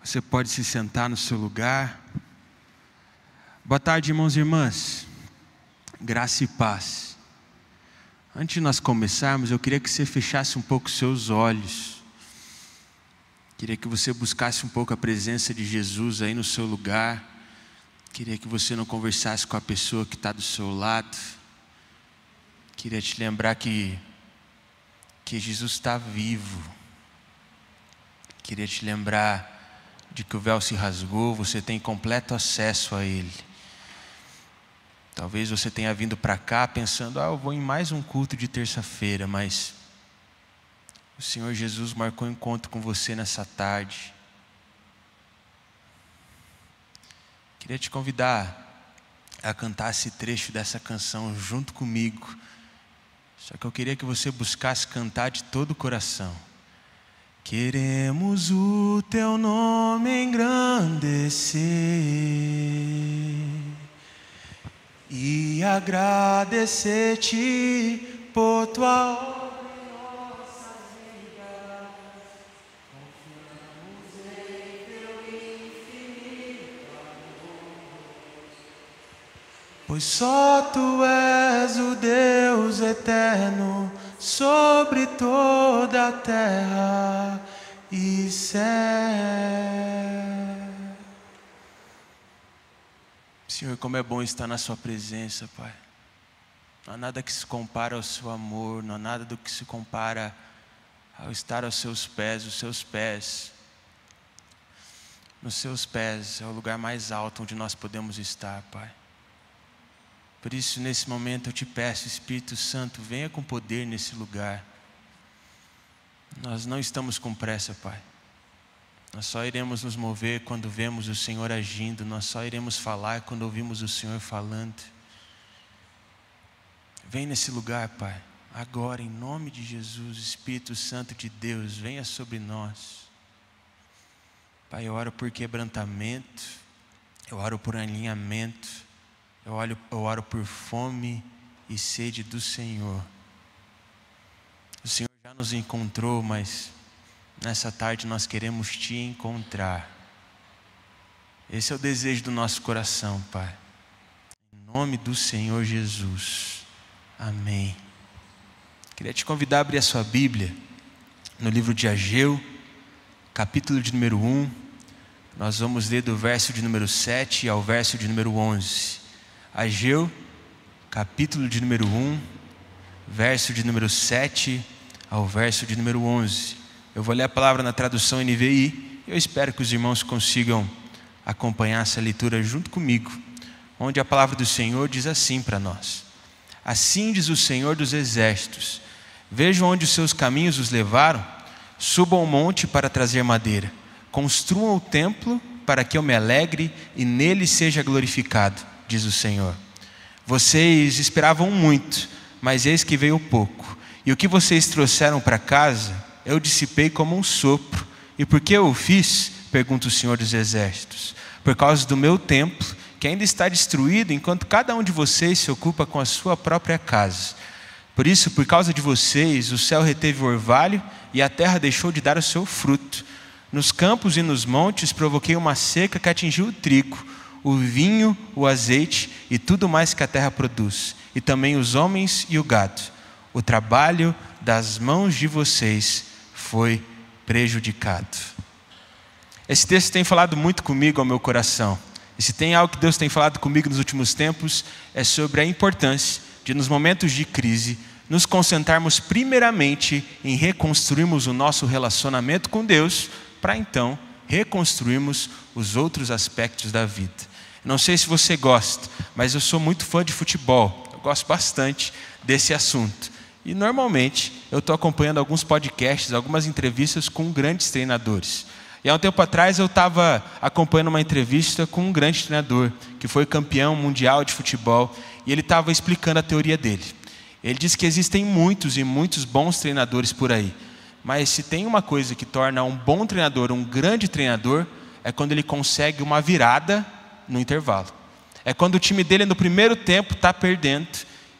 Você pode se sentar no seu lugar. Boa tarde, irmãos e irmãs. Graça e paz. Antes de nós começarmos, eu queria que você fechasse um pouco os seus olhos. Queria que você buscasse um pouco a presença de Jesus aí no seu lugar. Queria que você não conversasse com a pessoa que está do seu lado. Queria te lembrar que Jesus está vivo. Queria te lembrar de que o véu se rasgou, você tem completo acesso a Ele. Talvez você tenha vindo para cá pensando, eu vou em mais um culto de terça-feira, mas o Senhor Jesus marcou um encontro com você nessa tarde. Queria te convidar a cantar esse trecho dessa canção junto comigo. Só que eu queria que você buscasse cantar de todo o coração. Queremos o teu nome engrandecer e agradecer-te por tua obra em nossas vidas. Confiamos em teu infinito amor, pois só tu és o Deus eterno sobre toda a terra e céu. Senhor, como é bom estar na sua presença, Pai. Não há nada que se compara ao seu amor, não há nada do que se compara ao estar aos seus pés. Os seus pés, nos seus pés é o lugar mais alto onde nós podemos estar, Pai. Por isso, nesse momento eu te peço, Espírito Santo, venha com poder nesse lugar. Nós não estamos com pressa, Pai. Nós só iremos nos mover quando vemos o Senhor agindo. Nós só iremos falar quando ouvimos o Senhor falando. Vem nesse lugar, Pai. Agora, em nome de Jesus, Espírito Santo de Deus, venha sobre nós. Pai, eu oro por quebrantamento. Eu oro por alinhamento. Eu oro por fome e sede do Senhor. O Senhor já nos encontrou, mas nessa tarde nós queremos te encontrar. Esse é o desejo do nosso coração, Pai. Em nome do Senhor Jesus. Amém. Queria te convidar a abrir a sua Bíblia no livro de Ageu, capítulo de número 1. Nós vamos ler do verso de número 7 ao verso de número 11. Ageu, capítulo de número 1, verso de número 7 ao verso de número 11. Eu vou ler a palavra na tradução NVI. Eu espero que os irmãos consigam acompanhar essa leitura junto comigo, onde a palavra do Senhor diz assim para nós: assim diz o Senhor dos exércitos, vejam onde os seus caminhos os levaram, subam ao monte para trazer madeira, construam o templo para que eu me alegre e nele seja glorificado, diz o Senhor. Vocês esperavam muito, mas eis que veio pouco. E o que vocês trouxeram para casa, eu dissipei como um sopro. E por que eu o fiz? Pergunta o Senhor dos Exércitos. Por causa do meu templo, que ainda está destruído, enquanto cada um de vocês se ocupa com a sua própria casa. Por isso, por causa de vocês, o céu reteve o orvalho e a terra deixou de dar o seu fruto. Nos campos e nos montes provoquei uma seca que atingiu o trigo, o vinho, o azeite e tudo mais que a terra produz, e também os homens e o gado. O trabalho das mãos de vocês foi prejudicado. Esse texto tem falado muito comigo ao meu coração. E se tem algo que Deus tem falado comigo nos últimos tempos, é sobre a importância de, nos momentos de crise, nos concentrarmos primeiramente em reconstruirmos o nosso relacionamento com Deus, para então reconstruirmos os outros aspectos da vida. Não sei se você gosta, mas eu sou muito fã de futebol. Eu gosto bastante desse assunto. E normalmente eu estou acompanhando alguns podcasts, algumas entrevistas com grandes treinadores. E há um tempo atrás eu estava acompanhando uma entrevista com um grande treinador, que foi campeão mundial de futebol, e ele estava explicando a teoria dele. Ele disse que existem muitos e muitos bons treinadores por aí. Mas se tem uma coisa que torna um bom treinador um grande treinador, é quando ele consegue uma virada no intervalo. É quando o time dele no primeiro tempo está perdendo,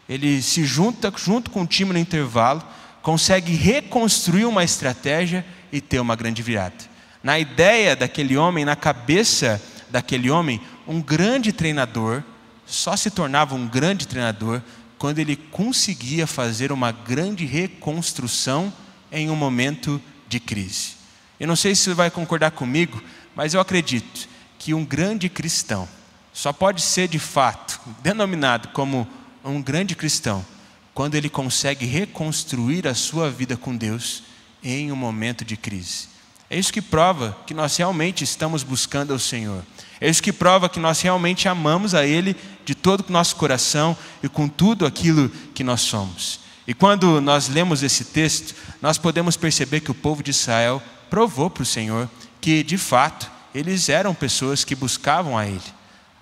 ele se junta junto com o time no intervalo, consegue reconstruir uma estratégia e ter uma grande virada. Na ideia daquele homem, na cabeça daquele homem, um grande treinador só se tornava um grande treinador quando ele conseguia fazer uma grande reconstrução em um momento de crise. Eu não sei se você vai concordar comigo, mas eu acredito que um grande cristão só pode ser de fato denominado como um grande cristão quando ele consegue reconstruir a sua vida com Deus em um momento de crise. É isso que prova que nós realmente estamos buscando ao Senhor. É isso que prova que nós realmente amamos a Ele de todo o nosso coração e com tudo aquilo que nós somos. E quando nós lemos esse texto, nós podemos perceber que o povo de Israel provou para o Senhor que, de fato, eles eram pessoas que buscavam a Ele.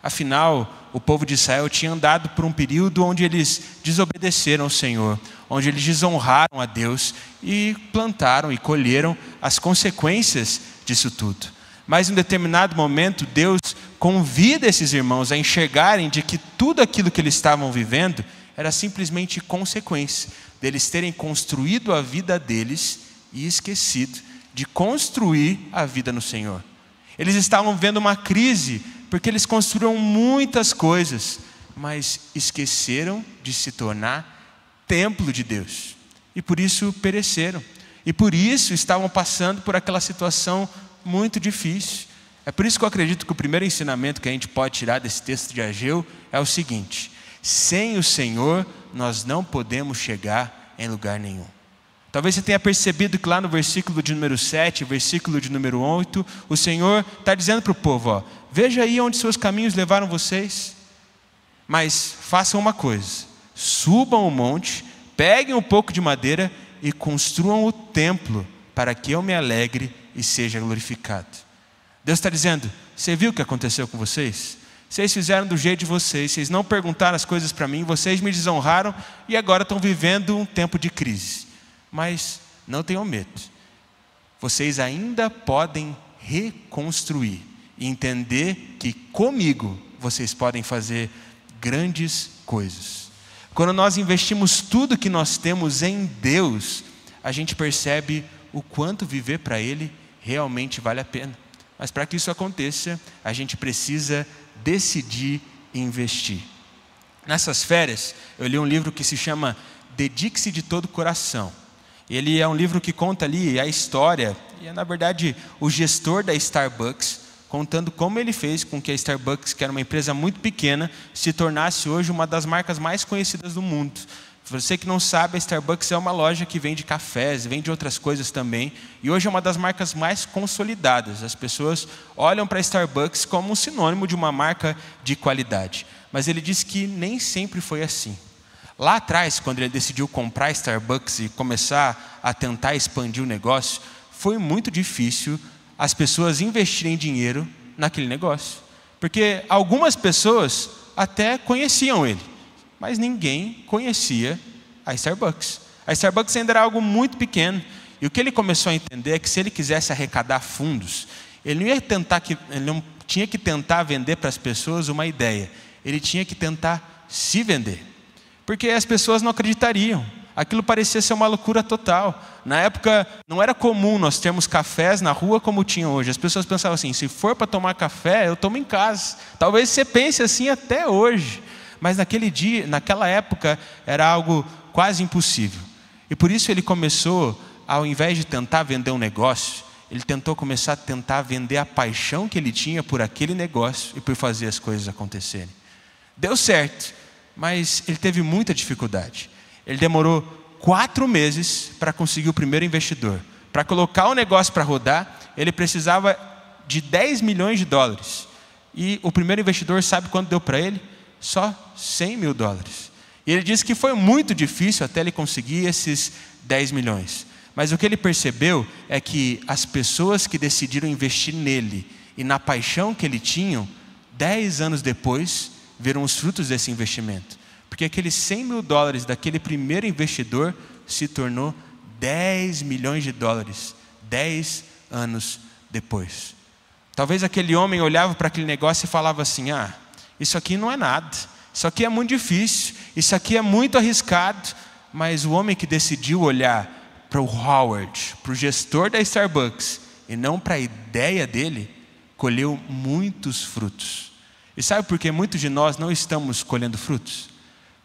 Afinal, o povo de Israel tinha andado por um período onde eles desobedeceram ao Senhor, onde eles desonraram a Deus e plantaram e colheram as consequências disso tudo. Mas em um determinado momento, Deus convida esses irmãos a enxergarem de que tudo aquilo que eles estavam vivendo era simplesmente consequência deles terem construído a vida deles e esquecido de construir a vida no Senhor. Eles estavam vivendo uma crise porque eles construíram muitas coisas, mas esqueceram de se tornar templo de Deus. E por isso pereceram. E por isso estavam passando por aquela situação muito difícil. É por isso que eu acredito que o primeiro ensinamento que a gente pode tirar desse texto de Ageu é o seguinte: sem o Senhor nós não podemos chegar em lugar nenhum. Talvez você tenha percebido que lá no versículo de número 7, versículo de número 8, o Senhor está dizendo para o povo, veja aí onde seus caminhos levaram vocês, mas façam uma coisa, subam o monte, peguem um pouco de madeira e construam o templo para que eu me alegre e seja glorificado. Deus está dizendo, você viu o que aconteceu com vocês? Vocês fizeram do jeito de vocês, vocês não perguntaram as coisas para mim, vocês me desonraram e agora estão vivendo um tempo de crise. Mas não tenham medo, vocês ainda podem reconstruir e entender que comigo vocês podem fazer grandes coisas. Quando nós investimos tudo que nós temos em Deus, a gente percebe o quanto viver para Ele realmente vale a pena. Mas para que isso aconteça, a gente precisa decidir investir. Nessas férias, eu li um livro que se chama Dedique-se de Todo o Coração. Ele é um livro que conta ali a história, e é na verdade o gestor da Starbucks, contando como ele fez com que a Starbucks, que era uma empresa muito pequena, se tornasse hoje uma das marcas mais conhecidas do mundo. Você que não sabe, a Starbucks é uma loja que vende cafés, vende outras coisas também, e hoje é uma das marcas mais consolidadas. As pessoas olham para a Starbucks como um sinônimo de uma marca de qualidade. Mas ele disse que nem sempre foi assim. Lá atrás, quando ele decidiu comprar a Starbucks e começar a tentar expandir o negócio, foi muito difícil as pessoas investirem dinheiro naquele negócio. Porque algumas pessoas até conheciam ele, mas ninguém conhecia a Starbucks. A Starbucks ainda era algo muito pequeno. E o que ele começou a entender é que se ele quisesse arrecadar fundos, ele não tinha que tentar vender para as pessoas uma ideia. Ele tinha que tentar se vender. Porque as pessoas não acreditariam. Aquilo parecia ser uma loucura total. Na época, não era comum nós termos cafés na rua como tinha hoje. As pessoas pensavam assim, se for para tomar café, eu tomo em casa. Talvez você pense assim até hoje. Mas naquela época, era algo quase impossível. E por isso ele começou, ao invés de tentar vender um negócio, ele começar a tentar vender a paixão que ele tinha por aquele negócio e por fazer as coisas acontecerem. Deu certo. Mas ele teve muita dificuldade. Ele demorou 4 meses para conseguir o primeiro investidor. Para colocar o negócio para rodar, ele precisava de 10 milhões de dólares. E o primeiro investidor, sabe quanto deu para ele? Só 100 mil dólares. E ele disse que foi muito difícil até ele conseguir esses 10 milhões. Mas o que ele percebeu é que as pessoas que decidiram investir nele e na paixão que ele tinha, 10 anos depois, viram os frutos desse investimento. Porque aqueles 100 mil dólares daquele primeiro investidor se tornou 10 milhões de dólares, 10 anos depois. Talvez aquele homem olhava para aquele negócio e falava assim, isso aqui não é nada, isso aqui é muito difícil, isso aqui é muito arriscado. Mas o homem que decidiu olhar para o Howard, para o gestor da Starbucks, e não para a ideia dele, colheu muitos frutos. E sabe por que muitos de nós não estamos colhendo frutos?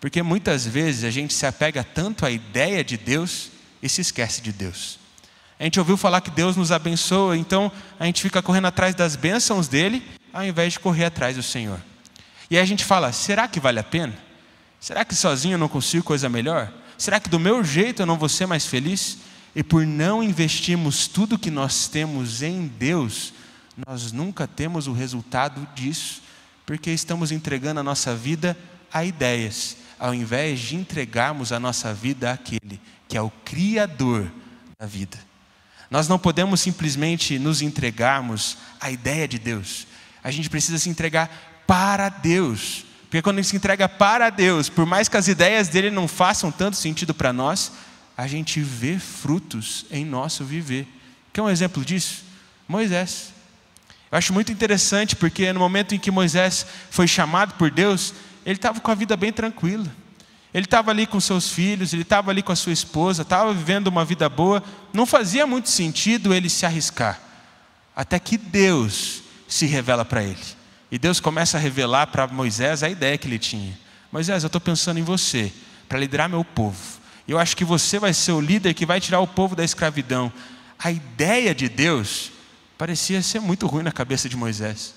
Porque muitas vezes a gente se apega tanto à ideia de Deus e se esquece de Deus. A gente ouviu falar que Deus nos abençoa, então a gente fica correndo atrás das bênçãos dele, ao invés de correr atrás do Senhor. E aí a gente fala, será que vale a pena? Será que sozinho eu não consigo coisa melhor? Será que do meu jeito eu não vou ser mais feliz? E por não investirmos tudo que nós temos em Deus, nós nunca temos o resultado disso, porque estamos entregando a nossa vida a ideias, ao invés de entregarmos a nossa vida àquele que é o Criador da vida. Nós não podemos simplesmente nos entregarmos à ideia de Deus. A gente precisa se entregar para Deus. Porque quando a gente se entrega para Deus, por mais que as ideias dele não façam tanto sentido para nós, a gente vê frutos em nosso viver. Quer um exemplo disso? Moisés. Eu acho muito interessante porque no momento em que Moisés foi chamado por Deus, ele estava com a vida bem tranquila. Ele estava ali com seus filhos, ele estava ali com a sua esposa, estava vivendo uma vida boa. Não fazia muito sentido ele se arriscar. Até que Deus se revela para ele. E Deus começa a revelar para Moisés a ideia que ele tinha. Moisés, eu estou pensando em você, para liderar meu povo. Eu acho que você vai ser o líder que vai tirar o povo da escravidão. A ideia de Deus parecia ser muito ruim na cabeça de Moisés.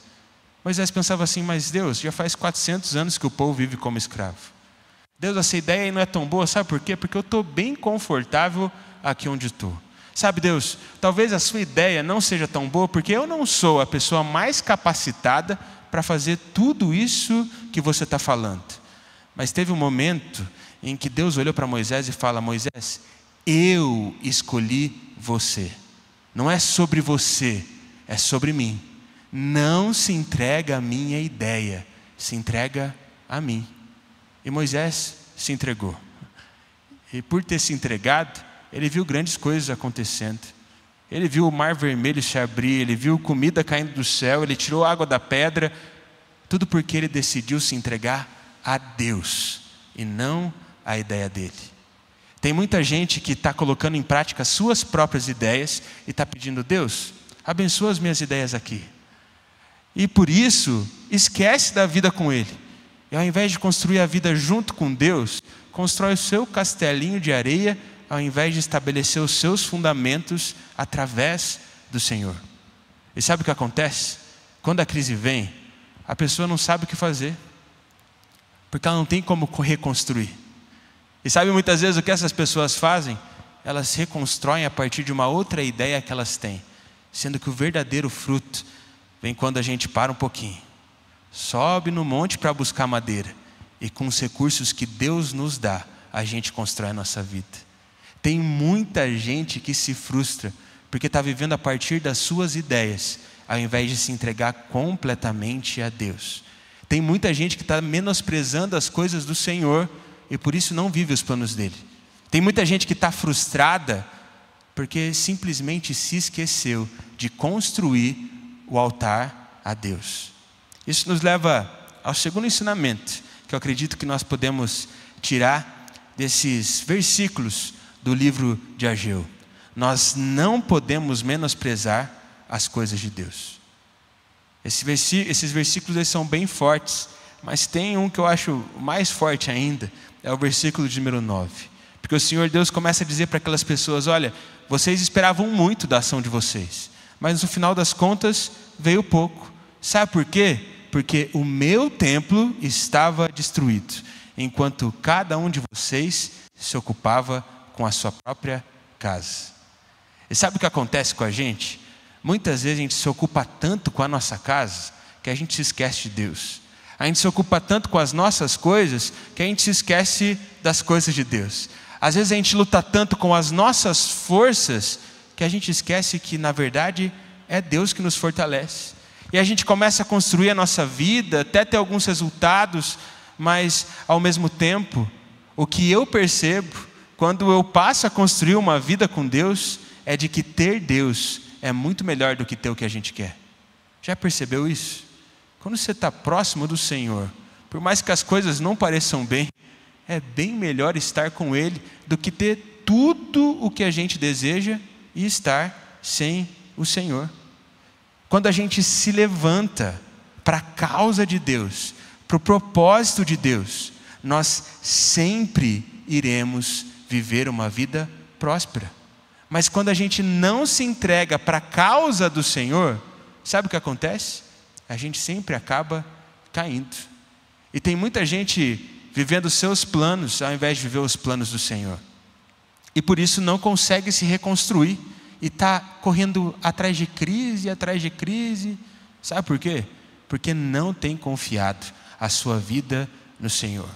Moisés pensava assim, mas Deus, já faz 400 anos que o povo vive como escravo. Deus, essa ideia aí não é tão boa, sabe por quê? Porque eu estou bem confortável aqui onde estou. Sabe, Deus, talvez a sua ideia não seja tão boa, porque eu não sou a pessoa mais capacitada para fazer tudo isso que você está falando. Mas teve um momento em que Deus olhou para Moisés e fala, Moisés, eu escolhi você. Não é sobre você, é sobre mim. Não se entrega à minha ideia, se entrega a mim. E Moisés se entregou. E por ter se entregado, ele viu grandes coisas acontecendo. Ele viu o mar vermelho se abrir, ele viu comida caindo do céu, ele tirou água da pedra. Tudo porque ele decidiu se entregar a Deus e não à ideia dele. Tem muita gente que está colocando em prática as suas próprias ideias e está pedindo, Deus, abençoa as minhas ideias aqui. E por isso, esquece da vida com ele. E ao invés de construir a vida junto com Deus, constrói o seu castelinho de areia, ao invés de estabelecer os seus fundamentos através do Senhor. E sabe o que acontece? Quando a crise vem, a pessoa não sabe o que fazer, porque ela não tem como reconstruir. E sabe muitas vezes o que essas pessoas fazem? Elas reconstroem a partir de uma outra ideia que elas têm, sendo que o verdadeiro fruto vem quando a gente para um pouquinho, sobe no monte para buscar madeira, e com os recursos que Deus nos dá, a gente constrói a nossa vida. Tem muita gente que se frustra, porque está vivendo a partir das suas ideias, ao invés de se entregar completamente a Deus. Tem muita gente que está menosprezando as coisas do Senhor, e por isso não vive os planos dele. Tem muita gente que está frustrada, porque simplesmente se esqueceu de construir o altar a Deus. Isso nos leva ao segundo ensinamento, que eu acredito que nós podemos tirar desses versículos do livro de Ageu. Nós não podemos menosprezar as coisas de Deus. Esses versículos eles são bem fortes, mas tem um que eu acho mais forte ainda, é o versículo de número 9. Porque o Senhor Deus começa a dizer para aquelas pessoas, olha, vocês esperavam muito da ação de vocês, mas no final das contas veio pouco. Sabe por quê? Porque o meu templo estava destruído, enquanto cada um de vocês se ocupava com a sua própria casa. E sabe o que acontece com a gente? Muitas vezes a gente se ocupa tanto com a nossa casa, que a gente se esquece de Deus. A gente se ocupa tanto com as nossas coisas, que a gente se esquece das coisas de Deus. Às vezes a gente luta tanto com as nossas forças, que a gente esquece que na verdade é Deus que nos fortalece. E a gente começa a construir a nossa vida, até ter alguns resultados, mas ao mesmo tempo, o que eu percebo, quando eu passo a construir uma vida com Deus, é de que ter Deus é muito melhor do que ter o que a gente quer. Já percebeu isso? Quando você está próximo do Senhor, por mais que as coisas não pareçam bem, é bem melhor estar com Ele do que ter tudo o que a gente deseja e estar sem o Senhor. Quando a gente se levanta para a causa de Deus, para o propósito de Deus, nós sempre iremos viver uma vida próspera. Mas quando a gente não se entrega para a causa do Senhor, sabe o que acontece? A gente sempre acaba caindo. E tem muita gente vivendo os seus planos, ao invés de viver os planos do Senhor. E por isso não consegue se reconstruir. E está correndo atrás de crise, atrás de crise. Sabe por quê? Porque não tem confiado a sua vida no Senhor.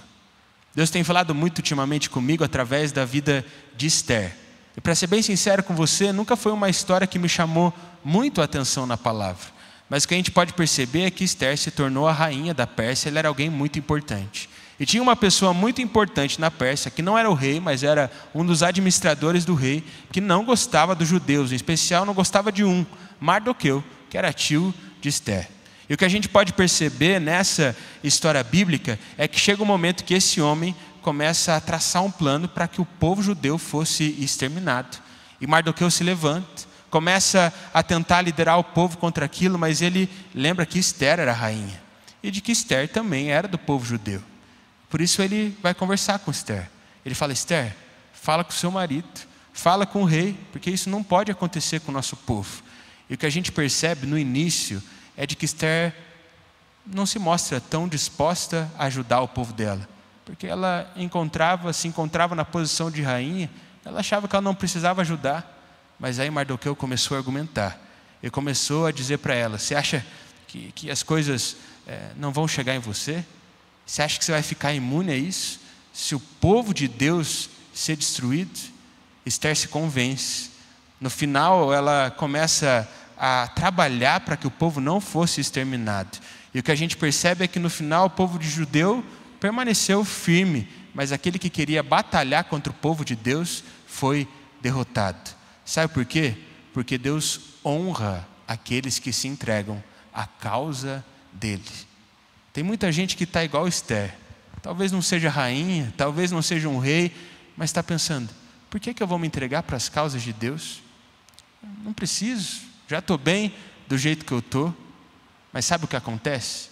Deus tem falado muito ultimamente comigo através da vida de Esther. E para ser bem sincero com você, nunca foi uma história que me chamou muito a atenção na palavra. Mas o que a gente pode perceber é que Esther se tornou a rainha da Pérsia, ela era alguém muito importante. E tinha uma pessoa muito importante na Pérsia, que não era o rei, mas era um dos administradores do rei, que não gostava dos judeus, em especial não gostava de um, Mardoqueu, que era tio de Esther. E o que a gente pode perceber nessa história bíblica é que chega um momento que esse homem começa a traçar um plano para que o povo judeu fosse exterminado. E Mardoqueu se levanta, começa a tentar liderar o povo contra aquilo, mas ele lembra que Esther era a rainha e de que Esther também era do povo judeu. Por isso ele vai conversar com Esther. Ele fala: Esther, fala com o seu marido, fala com o rei, porque isso não pode acontecer com o nosso povo. E o que a gente percebe no início é de que Esther não se mostra tão disposta a ajudar o povo dela, porque ela se encontrava na posição de rainha, ela achava que ela não precisava ajudar. Mas aí Mardoqueu começou a argumentar, ele começou a dizer para ela: você acha que as coisas não vão chegar em você? Você acha que você vai ficar imune a isso? Se o povo de Deus ser destruído? Esther se convence. No final ela começa a trabalhar para que o povo não fosse exterminado. E o que a gente percebe é que no final o povo de judeu permaneceu firme, mas aquele que queria batalhar contra o povo de Deus foi derrotado. Sabe por quê? Porque Deus honra aqueles que se entregam à causa dele. Tem muita gente que está igual Esther. Talvez não seja rainha, talvez não seja um rei, mas está pensando: por que eu vou me entregar para as causas de Deus? Não preciso, já estou bem do jeito que eu estou. Mas sabe o que acontece?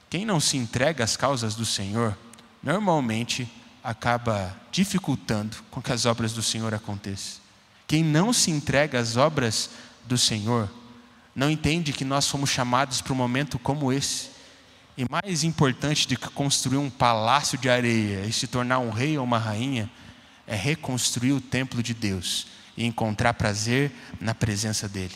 Quem não se entrega às causas do Senhor, normalmente acaba dificultando com que as obras do Senhor aconteçam. Quem não se entrega às obras do Senhor, não entende que nós fomos chamados para um momento como esse. E mais importante do que construir um palácio de areia e se tornar um rei ou uma rainha, é reconstruir o templo de Deus e encontrar prazer na presença dEle.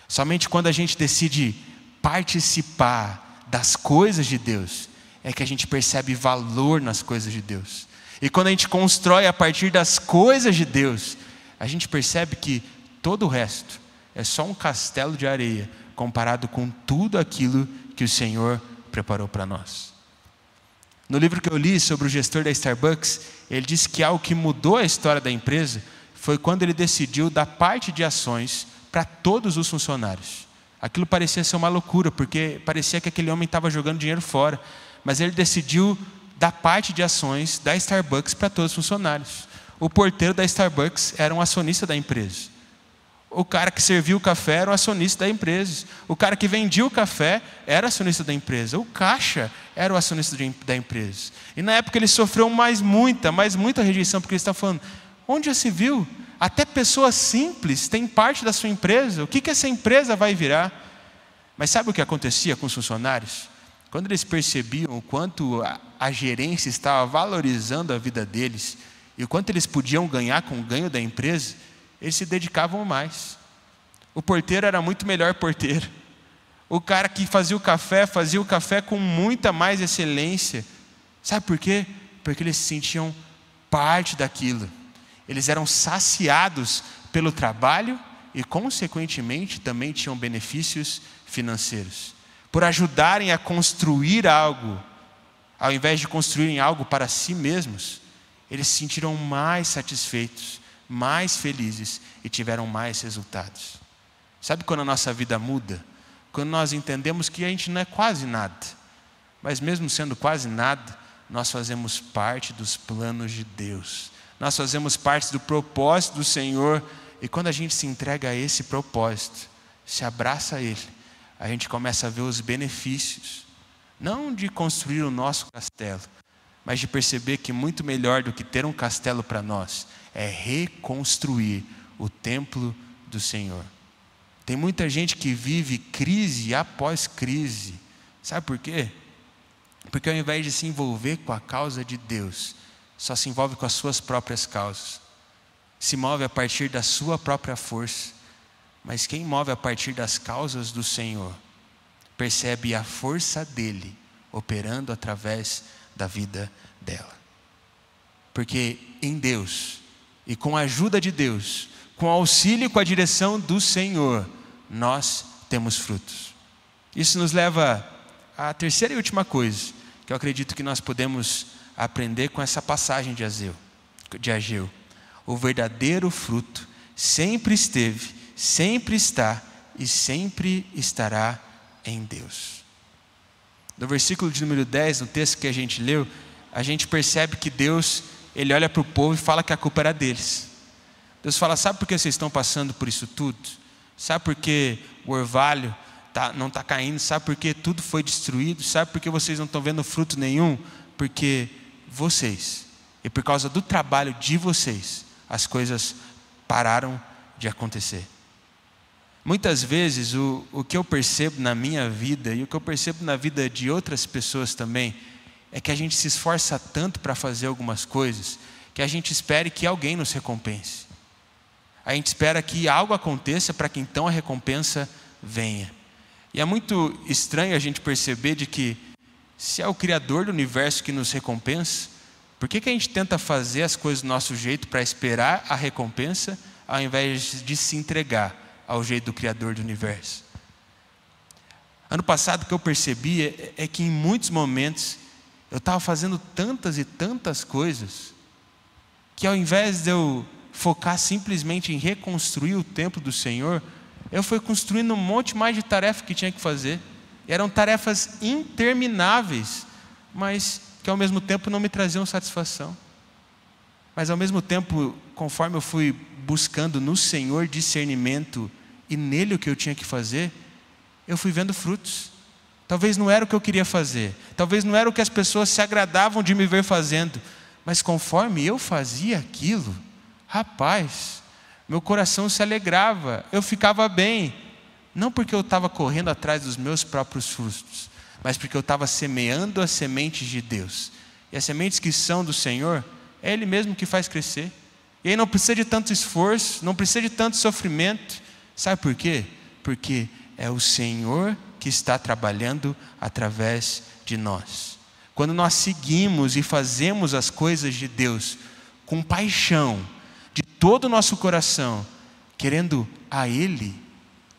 Somente quando a gente decide participar das coisas de Deus, é que a gente percebe valor nas coisas de Deus. E quando a gente constrói a partir das coisas de Deus, a gente percebe que todo o resto é só um castelo de areia comparado com tudo aquilo que o Senhor preparou para nós. No livro que eu li sobre o gestor da Starbucks, ele disse que algo que mudou a história da empresa foi quando ele decidiu dar parte de ações para todos os funcionários. Aquilo parecia ser uma loucura, porque parecia que aquele homem estava jogando dinheiro fora, mas ele decidiu dar parte de ações da Starbucks para todos os funcionários. O porteiro da Starbucks era um acionista da empresa. O cara que servia o café era um acionista da empresa. O cara que vendia o café era acionista da empresa. O caixa era o acionista da empresa. E na época ele sofreu mais muita rejeição, porque ele estava falando: onde já se viu? Até pessoas simples têm parte da sua empresa. O que essa empresa vai virar? Mas sabe o que acontecia com os funcionários? Quando eles percebiam o quanto a gerência estava valorizando a vida deles e o quanto eles podiam ganhar com o ganho da empresa, eles se dedicavam mais. O porteiro era muito melhor porteiro. O cara que fazia o café com muita mais excelência. Sabe por quê? Porque eles se sentiam parte daquilo. Eles eram saciados pelo trabalho e, consequentemente, também tinham benefícios financeiros. Por ajudarem a construir algo, ao invés de construírem algo para si mesmos, eles se sentiram mais satisfeitos, mais felizes e tiveram mais resultados. Sabe quando a nossa vida muda? Quando nós entendemos que a gente não é quase nada, mas mesmo sendo quase nada, nós fazemos parte dos planos de Deus. Nós fazemos parte do propósito do Senhor. E quando a gente se entrega a esse propósito, se abraça a Ele, a gente começa a ver os benefícios, não de construir o nosso castelo, mas de perceber que muito melhor do que ter um castelo para nós, é reconstruir o templo do Senhor. Tem muita gente que vive crise após crise. Sabe por quê? Porque ao invés de se envolver com a causa de Deus, só se envolve com as suas próprias causas. Se move a partir da sua própria força. Mas quem move a partir das causas do Senhor, percebe a força dele operando através da vida dela. Porque em Deus, e com a ajuda de Deus, com o auxílio e com a direção do Senhor, nós temos frutos. Isso nos leva à terceira e última coisa, que eu acredito que nós podemos aprender com essa passagem de Ageu. O verdadeiro fruto sempre esteve, sempre está e sempre estará em Deus. No versículo de número 10, no texto que a gente leu, a gente percebe que Deus, Ele olha para o povo e fala que a culpa era deles. Deus fala: sabe por que vocês estão passando por isso tudo? Sabe por que o orvalho não está caindo? Sabe por que tudo foi destruído? Sabe por que vocês não estão vendo fruto nenhum? Porque vocês, e por causa do trabalho de vocês, as coisas pararam de acontecer. Muitas vezes o que eu percebo na minha vida e o que eu percebo na vida de outras pessoas também é que a gente se esforça tanto para fazer algumas coisas que a gente espere que alguém nos recompense. A gente espera que algo aconteça para que então a recompensa venha. E é muito estranho a gente perceber de que se é o Criador do universo que nos recompensa, por que a gente tenta fazer as coisas do nosso jeito para esperar a recompensa ao invés de se entregar ao jeito do Criador do universo? Ano passado o que eu percebi é que em muitos momentos eu estava fazendo tantas e tantas coisas que ao invés de eu focar simplesmente em reconstruir o templo do Senhor, eu fui construindo um monte mais de tarefa que tinha que fazer. Eram tarefas intermináveis, mas que ao mesmo tempo não me traziam satisfação. Mas ao mesmo tempo, conforme eu fui buscando no Senhor discernimento e nele o que eu tinha que fazer, eu fui vendo frutos. Talvez não era o que eu queria fazer, talvez não era o que as pessoas se agradavam de me ver fazendo, mas conforme eu fazia aquilo, rapaz, meu coração se alegrava, eu ficava bem. Não porque eu estava correndo atrás dos meus próprios frutos, mas porque eu estava semeando as sementes de Deus. E as sementes que são do Senhor, é Ele mesmo que faz crescer. E aí não precisa de tanto esforço, não precisa de tanto sofrimento. Sabe por quê? Porque é o Senhor que está trabalhando através de nós. Quando nós seguimos e fazemos as coisas de Deus com paixão, de todo o nosso coração, querendo a Ele,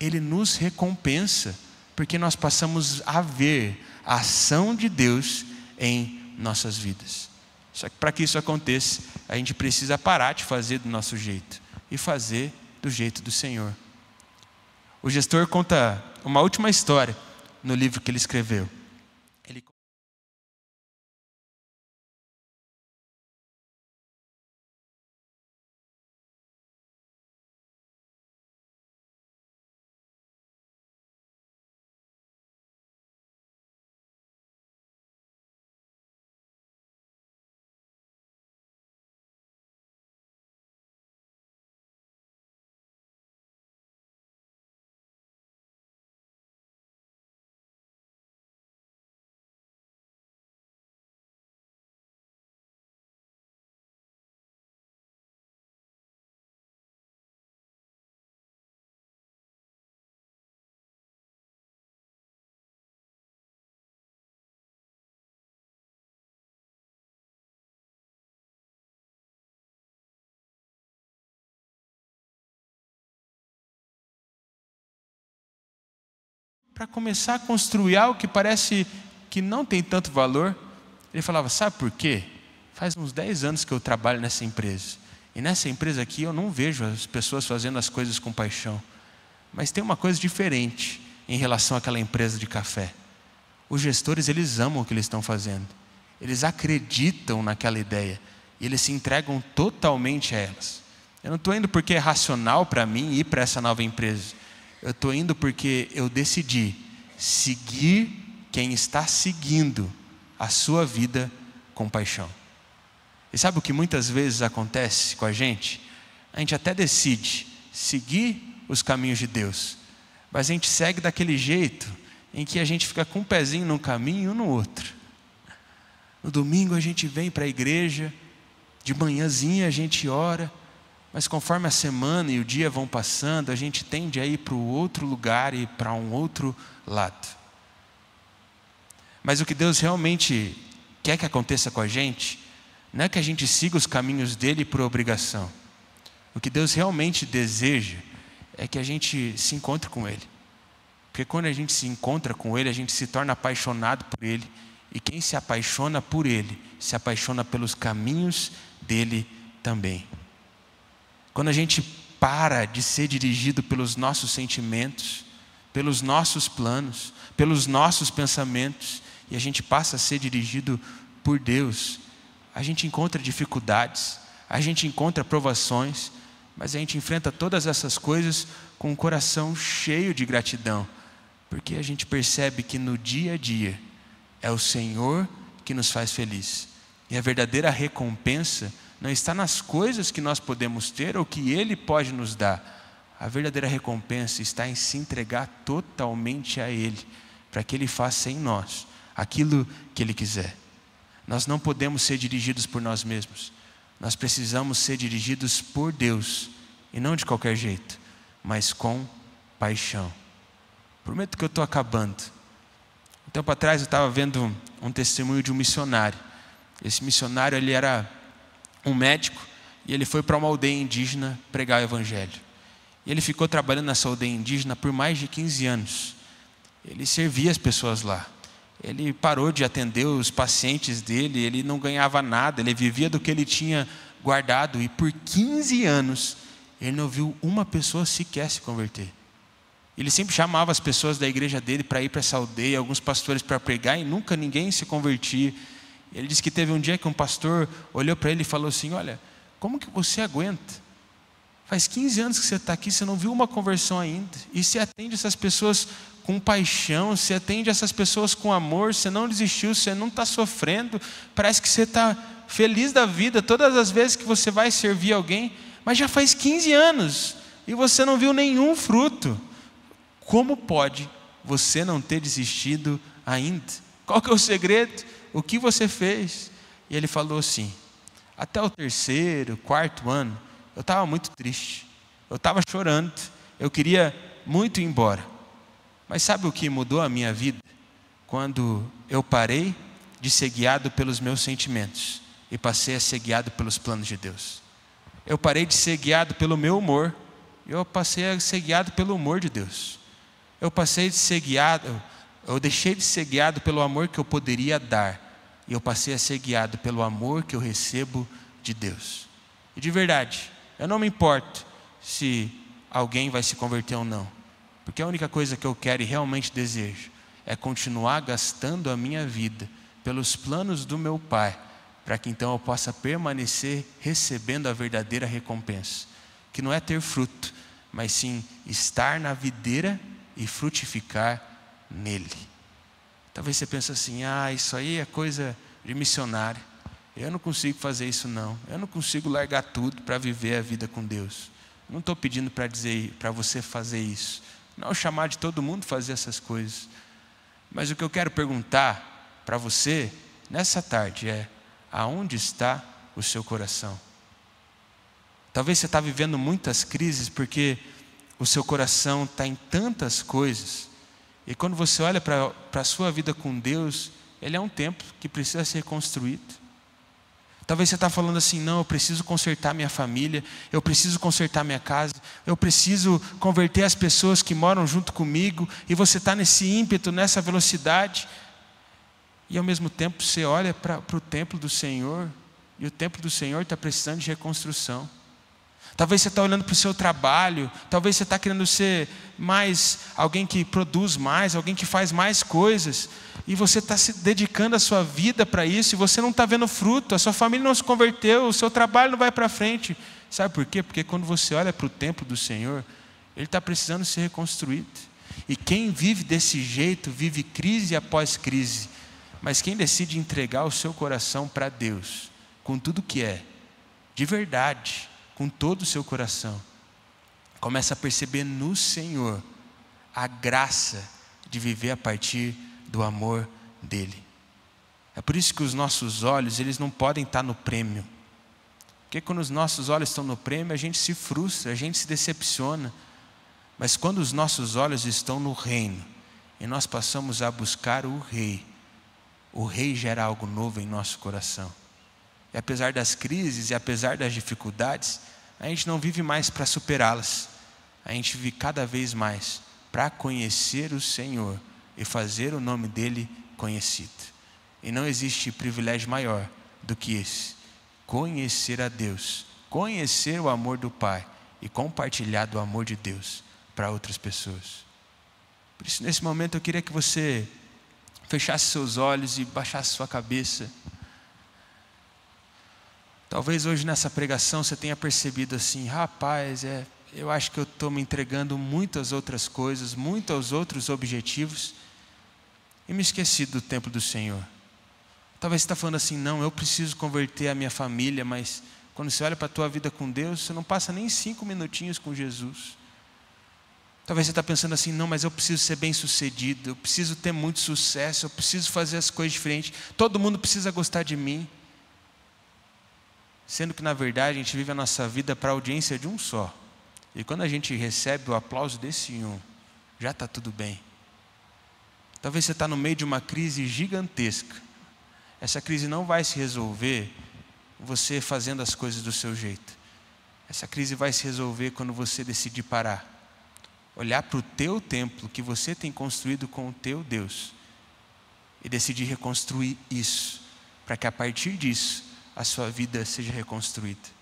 Ele nos recompensa, porque nós passamos a ver a ação de Deus em nossas vidas. Só que para que isso aconteça, a gente precisa parar de fazer do nosso jeito e fazer do jeito do Senhor. O gestor conta uma última história no livro que ele escreveu. Para começar a construir algo que parece que não tem tanto valor, ele falava: sabe por quê? Faz uns 10 anos que eu trabalho nessa empresa, e nessa empresa aqui eu não vejo as pessoas fazendo as coisas com paixão, mas tem uma coisa diferente em relação àquela empresa de café. Os gestores, eles amam o que eles estão fazendo, eles acreditam naquela ideia, e eles se entregam totalmente a elas. Eu não estou indo porque é racional para mim ir para essa nova empresa. Eu estou indo porque eu decidi seguir quem está seguindo a sua vida com paixão. E sabe o que muitas vezes acontece com a gente? A gente até decide seguir os caminhos de Deus, mas a gente segue daquele jeito em que a gente fica com um pezinho num caminho e no outro. No domingo a gente vem para a igreja, de manhãzinha a gente ora, mas conforme a semana e o dia vão passando, a gente tende a ir para o outro lugar e para um outro lado. Mas o que Deus realmente quer que aconteça com a gente, não é que a gente siga os caminhos dele por obrigação. O que Deus realmente deseja é que a gente se encontre com ele. Porque quando a gente se encontra com ele, a gente se torna apaixonado por ele. E quem se apaixona por ele, se apaixona pelos caminhos dele também. Quando a gente para de ser dirigido pelos nossos sentimentos, pelos nossos planos, pelos nossos pensamentos, e a gente passa a ser dirigido por Deus, a gente encontra dificuldades, a gente encontra provações, mas a gente enfrenta todas essas coisas com um coração cheio de gratidão, porque a gente percebe que no dia a dia é o Senhor que nos faz feliz. E a verdadeira recompensa não está nas coisas que nós podemos ter ou que Ele pode nos dar. A verdadeira recompensa está em se entregar totalmente a Ele, para que Ele faça em nós aquilo que Ele quiser. Nós não podemos ser dirigidos por nós mesmos. Nós precisamos ser dirigidos por Deus, e não de qualquer jeito, mas com paixão. Prometo que eu estou acabando. Um tempo atrás eu estava vendo um testemunho de um missionário. Esse missionário, ele era um médico, e ele foi para uma aldeia indígena pregar o evangelho. E ele ficou trabalhando nessa aldeia indígena por mais de 15 anos. Ele servia as pessoas lá. Ele parou de atender os pacientes dele, ele não ganhava nada, ele vivia do que ele tinha guardado, e por 15 anos ele não viu uma pessoa sequer se converter. Ele sempre chamava as pessoas da igreja dele para ir para essa aldeia, alguns pastores para pregar, e nunca ninguém se convertia. Ele disse que teve um dia que um pastor olhou para ele e falou assim: olha, como que você aguenta? Faz 15 anos que você está aqui, você não viu uma conversão ainda, e você atende essas pessoas com paixão, você atende essas pessoas com amor, você não desistiu, você não está sofrendo, parece que você está feliz da vida todas as vezes que você vai servir alguém, mas já faz 15 anos e você não viu nenhum fruto. Como pode você não ter desistido ainda? Qual que é o segredo? O que você fez? E ele falou assim: até o 3º, 4º ano, eu estava muito triste, eu estava chorando, eu queria muito ir embora. Mas sabe o que mudou a minha vida? Quando eu parei de ser guiado pelos meus sentimentos e passei a ser guiado pelos planos de Deus. Eu parei de ser guiado pelo meu humor e eu passei a ser guiado pelo humor de Deus. Eu deixei de ser guiado pelo amor que eu poderia dar, e eu passei a ser guiado pelo amor que eu recebo de Deus. E de verdade, eu não me importo se alguém vai se converter ou não, porque a única coisa que eu quero e realmente desejo é continuar gastando a minha vida pelos planos do meu Pai, para que então eu possa permanecer recebendo a verdadeira recompensa, que não é ter fruto, mas sim estar na videira e frutificar nele. Talvez você pense assim: isso aí é coisa de missionário, eu não consigo fazer isso não, eu não consigo largar tudo para viver a vida com Deus. Não estou pedindo para você fazer isso, não chamar de todo mundo fazer essas coisas, mas o que eu quero perguntar para você nessa tarde é: aonde está o seu coração? Talvez você está vivendo muitas crises porque o seu coração está em tantas coisas, e quando você olha para a sua vida com Deus, ele é um templo que precisa ser reconstruído. Talvez você está falando assim: não, eu preciso consertar minha família, eu preciso consertar minha casa, eu preciso converter as pessoas que moram junto comigo, e você está nesse ímpeto, nessa velocidade, e ao mesmo tempo você olha para o templo do Senhor, e o templo do Senhor está precisando de reconstrução. Talvez você está olhando para o seu trabalho, talvez você está querendo ser mais alguém que produz mais, alguém que faz mais coisas, e você está se dedicando a sua vida para isso, e você não está vendo fruto, a sua família não se converteu, o seu trabalho não vai para frente. Sabe por quê? Porque quando você olha para o templo do Senhor, Ele está precisando ser reconstruído. E quem vive desse jeito, vive crise após crise. Mas quem decide entregar o seu coração para Deus, com tudo que é, de verdade, com todo o seu coração, começa a perceber no Senhor a graça de viver a partir do amor dEle. É por isso que os nossos olhos, eles não podem estar no prêmio. Porque quando os nossos olhos estão no prêmio, a gente se frustra, a gente se decepciona. Mas quando os nossos olhos estão no reino, e nós passamos a buscar o Rei gera algo novo em nosso coração. E apesar das crises e apesar das dificuldades, a gente não vive mais para superá-las. A gente vive cada vez mais para conhecer o Senhor e fazer o nome dEle conhecido. E não existe privilégio maior do que esse: conhecer a Deus, conhecer o amor do Pai e compartilhar do amor de Deus para outras pessoas. Por isso, nesse momento, eu queria que você fechasse seus olhos e baixasse sua cabeça. Talvez hoje nessa pregação você tenha percebido assim: rapaz, eu acho que eu estou me entregando muitas outras coisas, muitos outros objetivos, e me esqueci do templo do Senhor. Talvez você está falando assim: não, eu preciso converter a minha família, mas quando você olha para a tua vida com Deus, você não passa nem 5 minutinhos com Jesus. Talvez você está pensando assim: não, mas eu preciso ser bem sucedido, eu preciso ter muito sucesso, eu preciso fazer as coisas diferentes, todo mundo precisa gostar de mim. Sendo que na verdade a gente vive a nossa vida para a audiência de um só. E quando a gente recebe o aplauso desse um, já está tudo bem. Talvez você está no meio de uma crise gigantesca. Essa crise não vai se resolver você fazendo as coisas do seu jeito. Essa crise vai se resolver quando você decidir parar, olhar para o teu templo que você tem construído com o teu Deus e decidir reconstruir isso, para que a partir disso a sua vida seja reconstruída.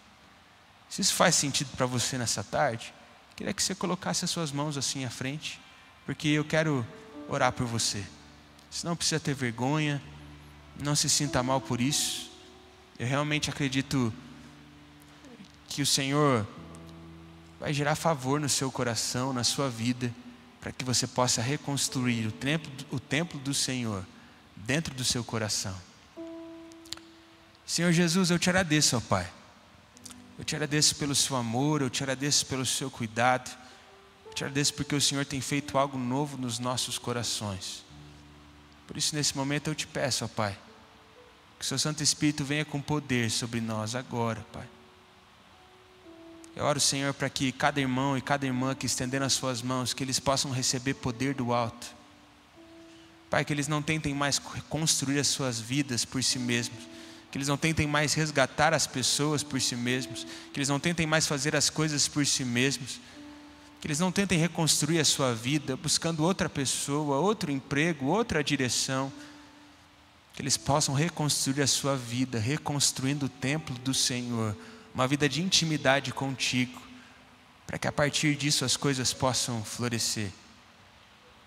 Se isso faz sentido para você nessa tarde, queria que você colocasse as suas mãos assim à frente, porque eu quero orar por você. Você não precisa ter vergonha, não se sinta mal por isso. Eu realmente acredito que o Senhor vai gerar favor no seu coração, na sua vida, para que você possa reconstruir o templo do Senhor dentro do seu coração. Senhor Jesus, eu te agradeço, ó Pai. Eu te agradeço pelo seu amor, eu te agradeço pelo seu cuidado. Eu te agradeço porque o Senhor tem feito algo novo nos nossos corações. Por isso, nesse momento, eu te peço, ó Pai, que o seu Santo Espírito venha com poder sobre nós agora, Pai. Eu oro, Senhor, para que cada irmão e cada irmã que estendendo as suas mãos, que eles possam receber poder do alto. Pai, que eles não tentem mais construir as suas vidas por si mesmos, que eles não tentem mais resgatar as pessoas por si mesmos, que eles não tentem mais fazer as coisas por si mesmos, que eles não tentem reconstruir a sua vida buscando outra pessoa, outro emprego, outra direção, que eles possam reconstruir a sua vida, reconstruindo o templo do Senhor, uma vida de intimidade contigo, para que a partir disso as coisas possam florescer.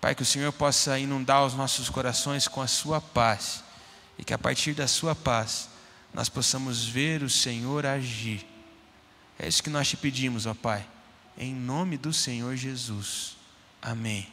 Pai, que o Senhor possa inundar os nossos corações com a sua paz, e que a partir da sua paz nós possamos ver o Senhor agir. É isso que nós te pedimos, ó Pai, em nome do Senhor Jesus. Amém.